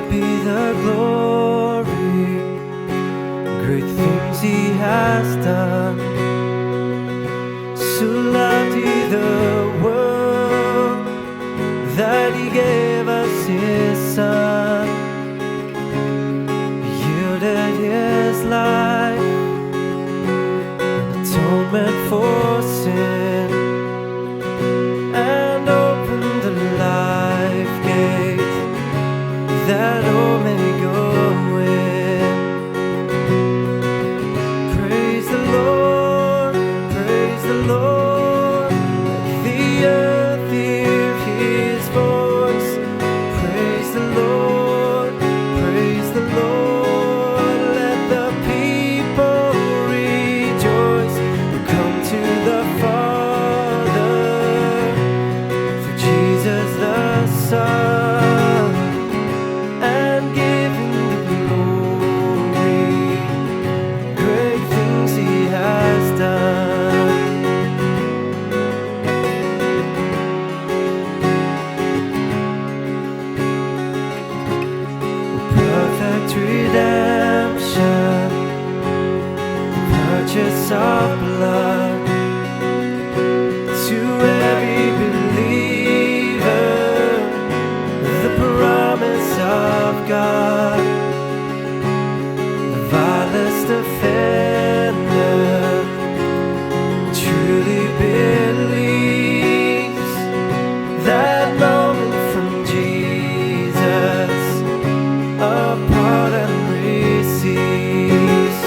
be the glory, great things He has done. So loved He the world that He gave us His Son, yielded His life, an atonement for sin, and opened the life gate that all may go in. Praise the Lord, praise the Lord, let the earth hear His voice. Praise the Lord, praise the Lord, let the people rejoice who come to the Father through Jesus the Son, and give Him the glory, great things He has done. Perfect redemption, purchase of blood, to every believer, the promise of God. The vilest offender truly believes that moment from Jesus, a pardon receives.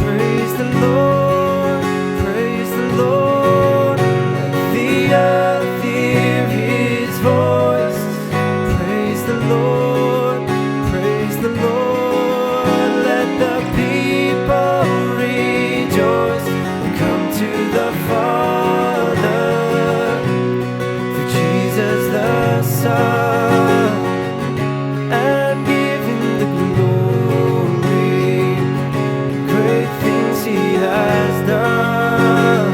Praise the Lord, praise the Lord, let the earth hear His voice. Praise the Lord, praise the Lord, let the people rejoice and come to the Father through Jesus the Son, and give Him the glory, great things He has done.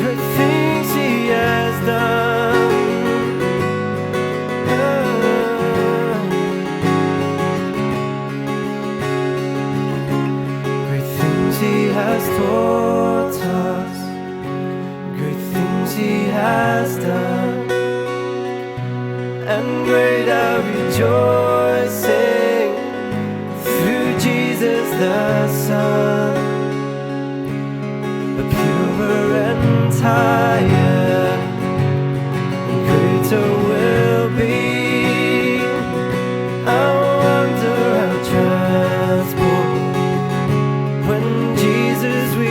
Great things He has done. Great things He has taught us, great things He has done, and great our rejoicing through Jesus the Son. But purer and higher, greater will be our wonder, our transport, when Jesus we